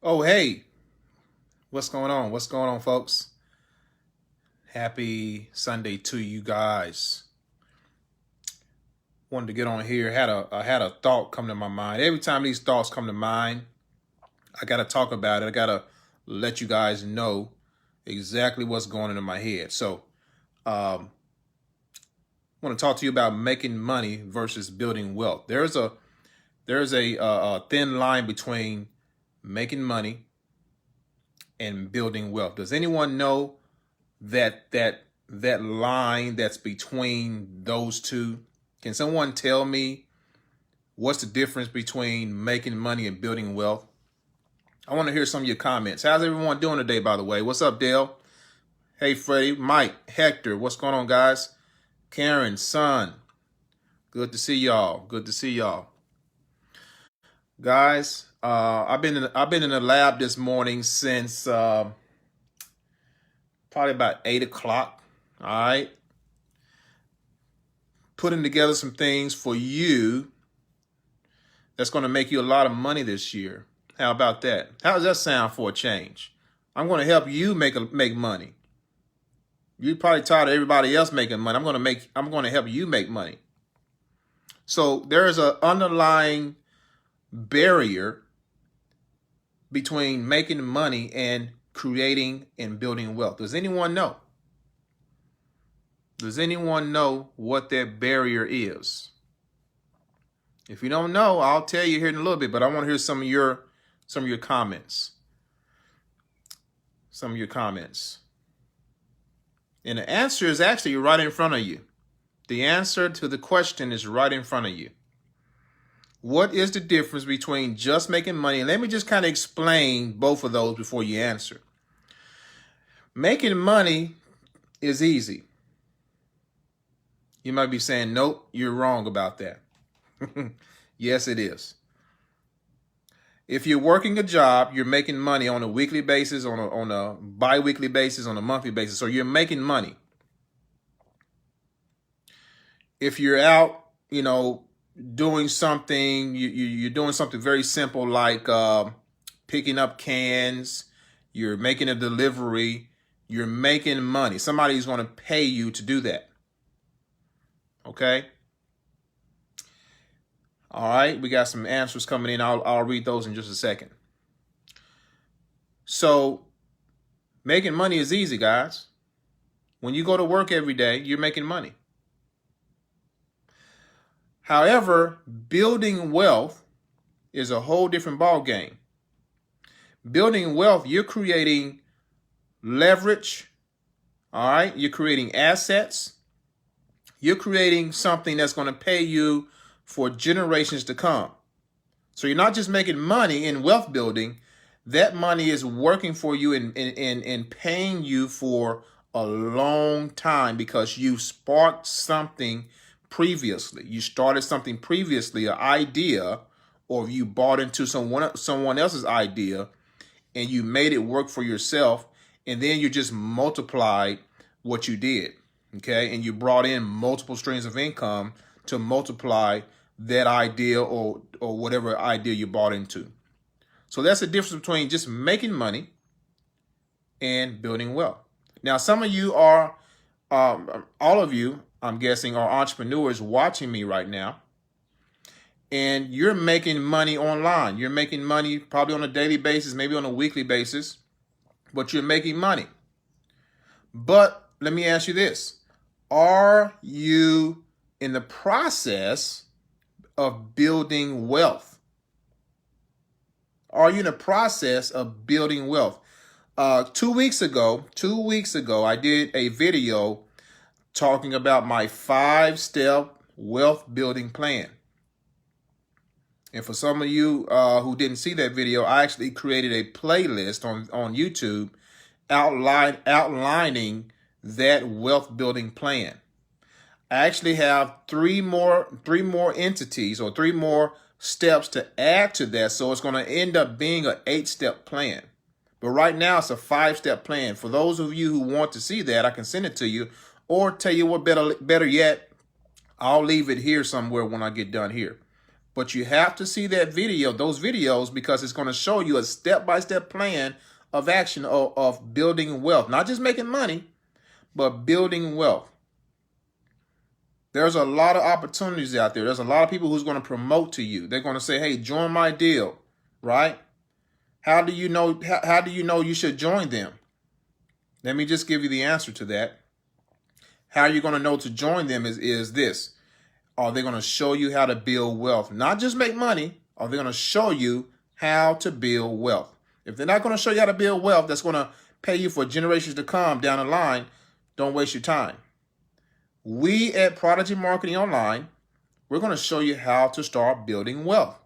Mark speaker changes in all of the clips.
Speaker 1: Oh, hey, what's going on? What's going on, folks? Happy Sunday to you guys. Wanted to get on here. I had a thought come to my mind. Every time these thoughts come to mind, I gotta talk about it. I gotta let you guys know exactly what's going on in my head. So, I want to talk to you about making money versus building wealth. There's a thin line between making money and building wealth. Does anyone know that line that's between those two? Can someone tell me what's the difference between making money and building wealth? I want to hear some of your comments. How's everyone doing today, by the way? What's up, Dale? Hey, Freddie, Mike, Hector, what's going on, guys? Karen, Son, good to see y'all. Good to see y'all. Guys, I've been in the lab this morning since probably about 8 o'clock. All right. Putting together some things for you that's going to make you a lot of money this year. How about that? How does that sound for a change? I'm going to help you make money. You're probably tired of everybody else making money. I'm going to help you make money. So there's an underlying barrier between making money and creating and building wealth. Does anyone know? Does anyone know what that barrier is? If you don't know, I'll tell you here in a little bit, but I want to hear some of your comments. Some of your comments. And the answer is actually right in front of you. The answer to the question is right in front of you. What is the difference between just making money? And let me just kind of explain both of those before you answer. Making money is easy. You might be saying, nope, you're wrong about that. Yes, it is. If you're working a job, you're making money on a weekly basis, on a bi-weekly basis, on a monthly basis. So you're making money. If you're out, doing something, you're doing something very simple like picking up cans, you're making a delivery, you're making money. Somebody's going to pay you to do that. Okay? All right, we got some answers coming in. I'll read those in just a second. So making money is easy, guys. When you go to work every day, you're making money. However, building wealth is a whole different ball game. Building wealth, you're creating leverage. All right, you're creating assets. You're creating something that's going to pay you for generations to come. So you're not just making money in wealth building. That money is working for you and paying you for a long time because you sparked something previously. You started something previously, an idea, or you bought into someone else's idea and you made it work for yourself. And then you just multiplied what you did. Okay. And you brought in multiple streams of income to multiply that idea or whatever idea you bought into. So that's the difference between just making money and building wealth. Now, some of you are, all of you, I'm guessing, are entrepreneurs watching me right now. And you're making money online. You're making money probably on a daily basis, maybe on a weekly basis, but you're making money. But let me ask you this. Are you in the process of building wealth? Are you in the process of building wealth? 2 weeks ago, I did a video talking about my 5-step wealth building plan. And for some of you who didn't see that video, I actually created a playlist on YouTube outlining that wealth building plan. I actually have three more entities or 3 more steps to add to that. So it's going to end up being an 8-step plan. But right now it's a 5-step plan. For those of you who want to see that, I can send it to you, or tell you what, better yet, I'll leave it here somewhere when I get done here. But you have to see that video, those videos, because it's going to show you a step-by-step plan of action of building wealth. Not just making money, but building wealth. There's a lot of opportunities out there. There's a lot of people who's going to promote to you. They're going to say, hey, join my deal, right? How do you know you should join them? Let me just give you the answer to that. How you're going to know to join them is this. Are they going to show you how to build wealth? Not just make money. Are they going to show you how to build wealth? If they're not going to show you how to build wealth that's going to pay you for generations to come down the line, don't waste your time. We at Prodigy Marketing Online, we're going to show you how to start building wealth.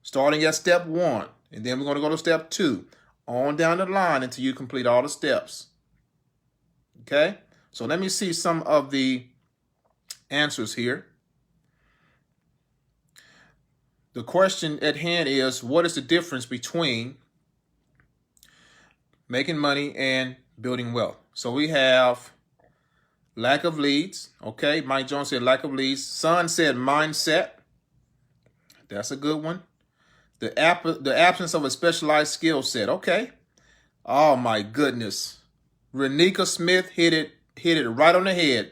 Speaker 1: Starting at step 1, and then we're going to go to step 2, on down the line until you complete all the steps. Okay? So let me see some of the answers here. The question at hand is, what is the difference between making money and building wealth? So we have lack of leads. Okay, Mike Jones said lack of leads. Son said mindset. That's a good one. The absence of a specialized skill set. Okay. Oh my goodness. Renika Smith hit it right on the head.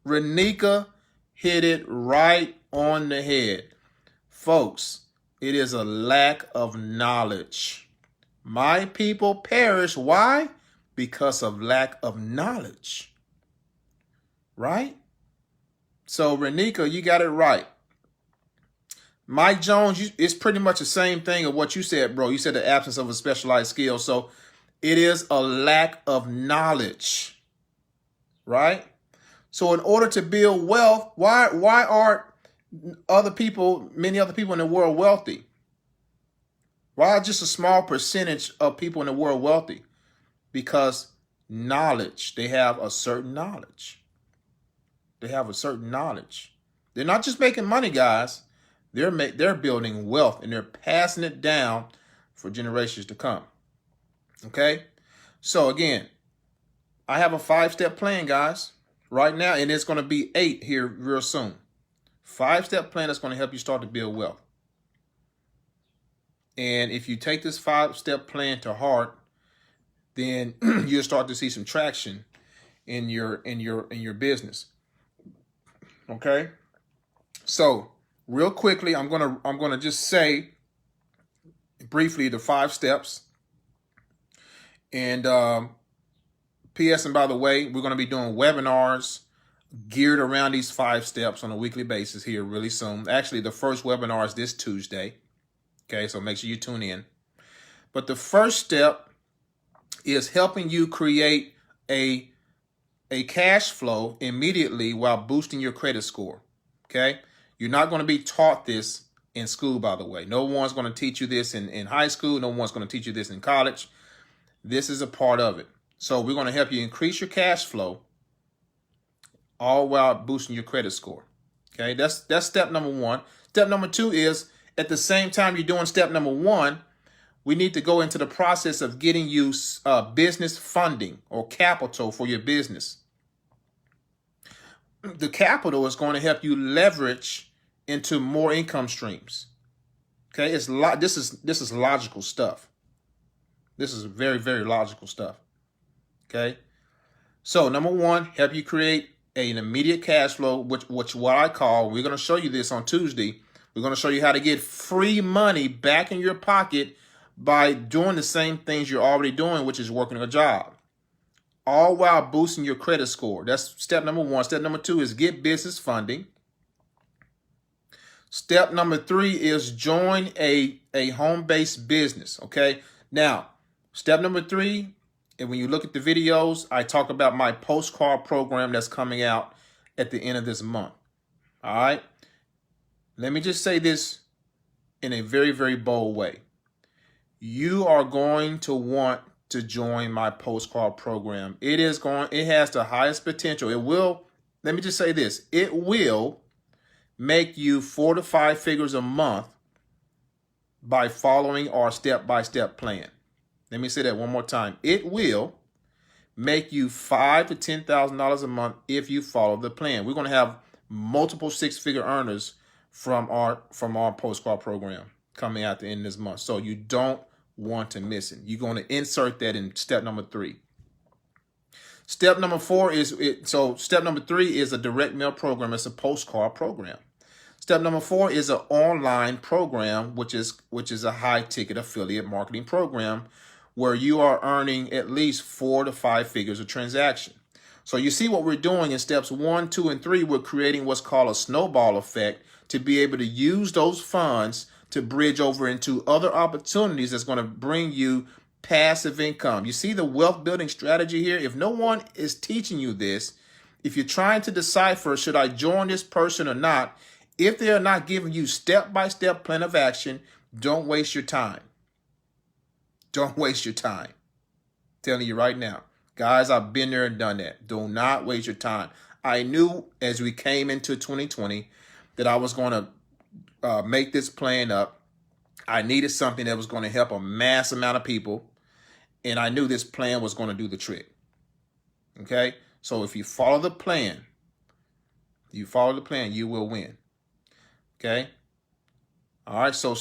Speaker 1: Renika hit it right on the head. Folks, it is a lack of knowledge. My people perish. Why? Because of lack of knowledge. Right? So, Renika, you got it right. Mike Jones, it's pretty much the same thing of what you said, bro. You said the absence of a specialized skill. So, it is a lack of knowledge. Right? So in order to build wealth, why are many other people in the world wealthy? Why are just a small percentage of people in the world wealthy? Because knowledge. They have a certain knowledge. They have a certain knowledge. They're not just making money, guys. They're building wealth, and they're passing it down for generations to come. Okay? So again, I have a 5-step plan, guys. Right now, and it's going to be 8 here real soon. 5-step plan that's going to help you start to build wealth. And if you take this 5-step plan to heart, then you'll start to see some traction in your business. Okay? So, real quickly, I'm gonna just say briefly the 5 steps. And P.S. and by the way, we're going to be doing webinars geared around these 5 steps on a weekly basis here really soon. Actually, the first webinar is this Tuesday. Okay, so make sure you tune in. But the first step is helping you create a cash flow immediately while boosting your credit score. Okay, you're not going to be taught this in school, by the way. No one's going to teach you this in high school. No one's going to teach you this in college. This is a part of it. So we're going to help you increase your cash flow all while boosting your credit score. Okay, that's step number 1. Step number 2 is at the same time you're doing step number 1, we need to go into the process of getting you business funding or capital for your business. The capital is going to help you leverage into more income streams. Okay, this is logical stuff. This is very, very logical stuff. Okay, so number 1, help you create an immediate cash flow, which what I call, we're going to show you this on Tuesday. We're going to show you how to get free money back in your pocket by doing the same things you're already doing, which is working a job, all while boosting your credit score. That's step number 1. Step number 2 is get business funding. Step number 3 is join a home-based business. Okay, now step number 3. And when you look at the videos, I talk about my postcard program that's coming out at the end of this month. All right. Let me just say this in a very, very bold way. You are going to want to join my postcard program. It has the highest potential. It will, let me just say this. It will make you 4 to 5 figures a month by following our step-by-step plan. Let me say that one more time. It will make you $5,000 to $10,000 a month if you follow the plan. We're going to have multiple 6-figure earners from our postcard program coming out the end of this month. So you don't want to miss it. You're going to insert that in step number 3. Step number 4 step number 3 is a direct mail program. It's a postcard program. Step number 4 is an online program, which is a high ticket affiliate marketing program where you are earning at least 4 to 5 figures a transaction. So you see what we're doing in steps 1, 2, and 3. We're creating what's called a snowball effect to be able to use those funds to bridge over into other opportunities that's going to bring you passive income. You see the wealth building strategy here? If no one is teaching you this, if you're trying to decipher, should I join this person or not? If they are not giving you step-by-step plan of action, don't waste your time. Don't waste your time. I'm telling you right now. Guys, I've been there and done that. Do not waste your time. I knew as we came into 2020 that I was going to make this plan up. I needed something that was going to help a mass amount of people. And I knew this plan was going to do the trick. Okay? So if you follow the plan, you will win. Okay? All right, so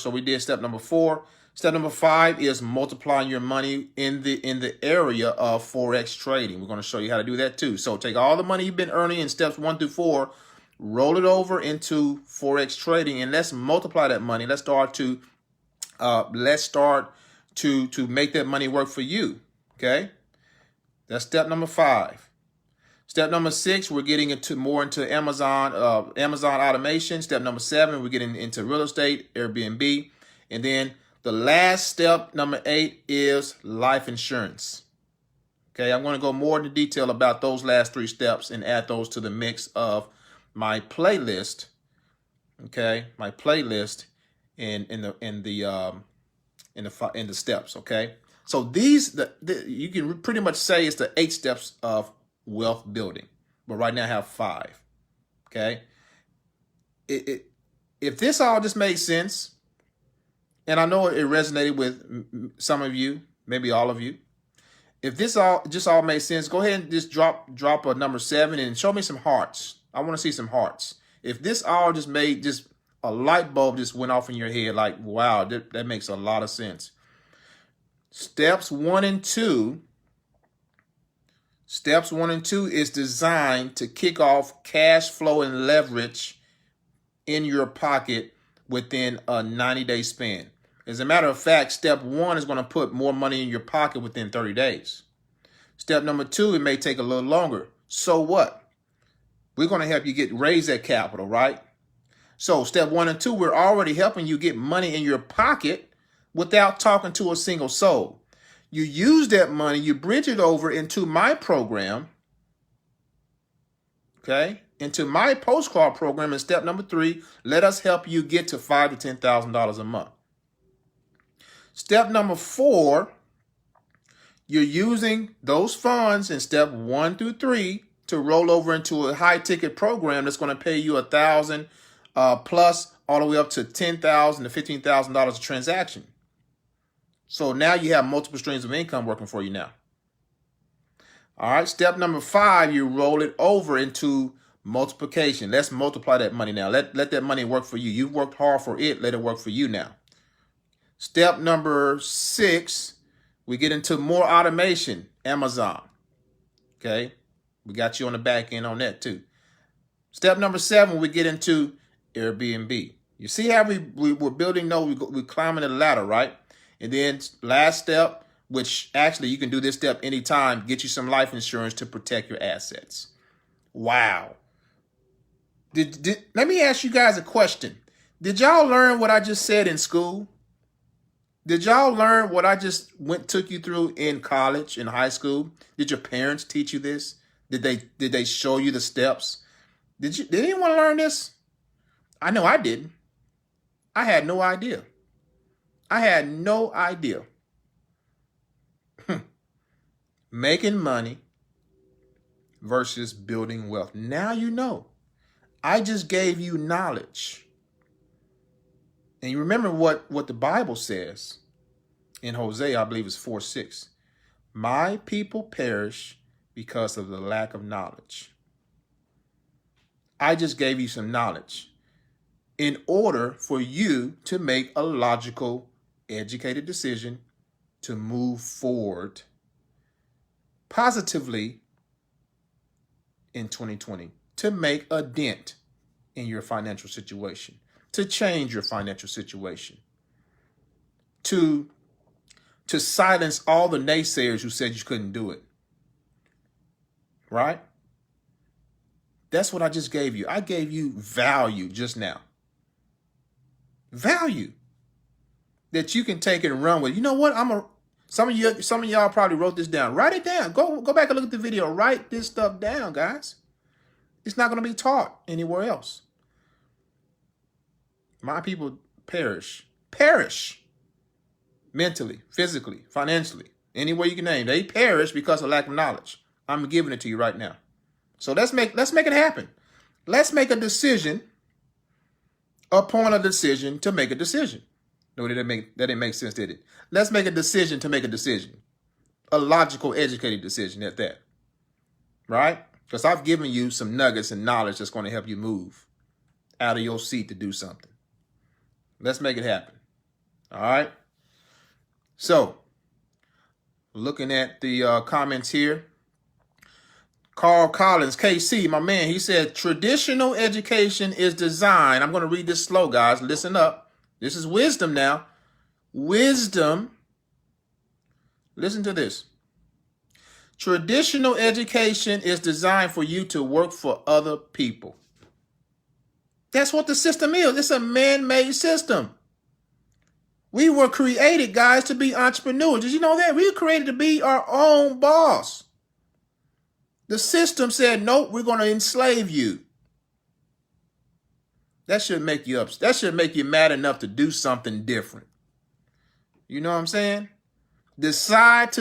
Speaker 1: we did step number 4. Step number 5 is multiplying your money in the area of Forex trading. We're going to show you how to do that too. So take all the money you've been earning in steps 1 through 4, roll it over into Forex trading, and let's multiply that money. Let's start to make that money work for you. Okay? That's step number 5. Step number 6, we're getting more into Amazon automation. Step number 7, we're getting into real estate, Airbnb. And then the last step, number 8, is life insurance. Okay, I'm going to go more into detail about those last 3 steps and add those to the mix of my playlist. Okay, my playlist in the steps. Okay, so you can pretty much say it's the 8 steps of wealth building, but right now I have 5. Okay, if this all just made sense, and I know it resonated with some of you, maybe all of you. If this all made sense, go ahead and just drop a number 7 and show me some hearts. I want to see some hearts. If this all just made just a light bulb just went off in your head, like, wow, that makes a lot of sense. Steps 1 and 2 is designed to kick off cash flow and leverage in your pocket within a 90-day span. As a matter of fact, step 1 is going to put more money in your pocket within 30 days. Step number 2, it may take a little longer. So what? We're going to help you raise that capital, right? So step 1 and 2, we're already helping you get money in your pocket without talking to a single soul. You use that money, you bridge it over into my program, okay? Into my postcard program in step number 3. Let us help you get to $5,000 to $10,000 a month. Step number 4, you're using those funds in step 1 through 3 to roll over into a high ticket program that's going to pay you $1,000 plus all the way up to $10,000 to $15,000 a transaction. So now you have multiple streams of income working for you now. All right. Step number 5, you roll it over into multiplication. Let's multiply that money now. Let that money work for you. You've worked hard for it. Let it work for you now. Step number 6, we get into more automation, Amazon. Okay. We got you on the back end on that too. Step number 7, we get into Airbnb. You see how we're building, we're climbing the ladder, right? And then last step, which actually you can do this step anytime, get you some life insurance to protect your assets. Wow. Let me ask you guys a question. Did y'all learn what I just said in school? Did y'all learn what I just took you through in college, in high school? Did your parents teach you this? Did they show you the steps? Did anyone learn this? I know I didn't. I had no idea. Making money versus building wealth. Now you know. I just gave you knowledge. And you remember what the Bible says in Hosea, I believe it's 4:6. My people perish because of the lack of knowledge. I just gave you some knowledge. in order for you to make a logical, educated decision to move forward positively in 2020, to make a dent in your financial situation, to change your financial situation, to silence all the naysayers who said you couldn't do it. Right? That's what I just gave you. I gave you value just now. Value that you can take it and run with. You know what? Some of y'all probably wrote this down. Write it down. Go back and look at the video. Write this stuff down, guys. It's not going to be taught anywhere else. My people perish mentally, physically, financially, any way you can name. They perish because of lack of knowledge. I'm giving it to you right now. So let's make it happen. Let's make a decision upon a decision to make a decision. No, that didn't make sense, did it? Let's make a decision to make a decision. A logical, educated decision at that. Right? Because I've given you some nuggets and knowledge that's going to help you move out of your seat to do something. Let's make it happen. All right? So, looking at the comments here. Carl Collins, KC, my man, he said, traditional education is designed. I'm going to read this slow, guys. Listen up. This is wisdom now. Wisdom. Listen to this. Traditional education is designed for you to work for other people. That's what the system is. It's a man-made system. We were created, guys, to be entrepreneurs. Did you know that? We were created to be our own boss. The system said, nope, we're going to enslave you. That should make you upset. That should make you mad enough to do something different. You know what I'm saying? Decide,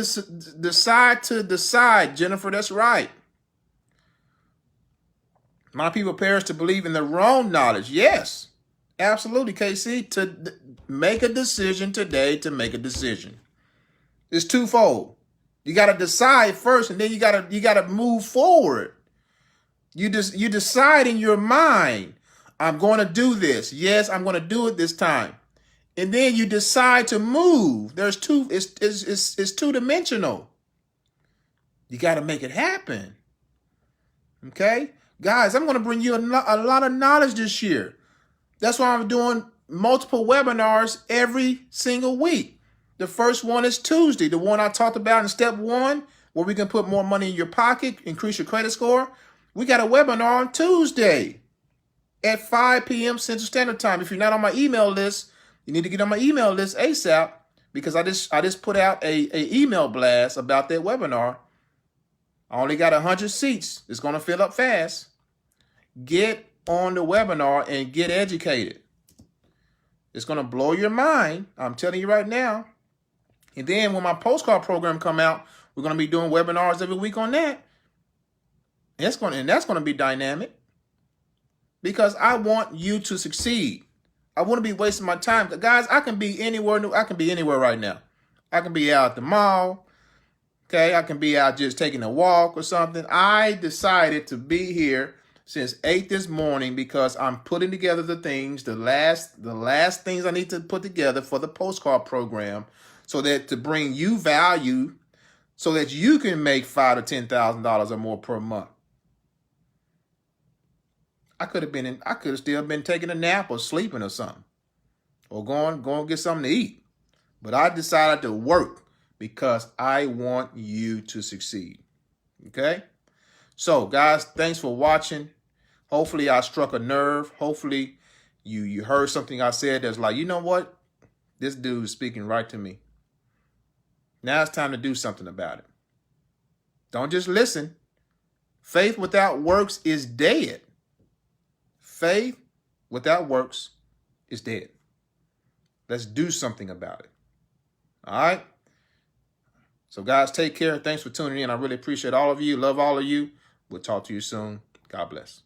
Speaker 1: Jennifer. That's right. My people perish to believe in their wrong knowledge. Yes, absolutely, KC. To make a decision today to make a decision. It's twofold. You got to decide first, and then you got to move forward. You decide in your mind, I'm going to do this. Yes, I'm going to do it this time. And then you decide to move. There's two. It's two-dimensional. You got to make it happen. Okay, guys, I'm going to bring you a lot of knowledge this year. That's why I'm doing multiple webinars every single week. The first one is Tuesday, the one I talked about in step 1, where we can put more money in your pocket, increase your credit score. We got a webinar on Tuesday at 5 p.m. Central Standard Time. If you're not on my email list, you need to get on my email list ASAP, because I just put out a email blast about that webinar. I only got 100 seats. It's going to fill up fast. Get on the webinar and get educated. It's going to blow your mind. I'm telling you right now. And then when my postcard program come out, we're going to be doing webinars every week on that. And that's going to be dynamic, because I want you to succeed. I want to be wasting my time. Guys, I can be anywhere. I can be anywhere right now. I can be out at the mall. Okay, I can be out just taking a walk or something. I decided to be here since 8 this morning because I'm putting together the things, the last things I need to put together for the postcard program, so that to bring you value, so that you can make $5,000 to $10,000 or more per month. I could have still been taking a nap or sleeping or something, or going get something to eat. But I decided to work because I want you to succeed. Okay? So, guys, thanks for watching. Hopefully I struck a nerve. Hopefully you heard something I said that's like, you know what? This dude is speaking right to me. Now it's time to do something about it. Don't just listen. Faith without works is dead. Faith without works is dead. Let's do something about it. All right? So, guys, take care. Thanks for tuning in. I really appreciate all of you. Love all of you. We'll talk to you soon. God bless.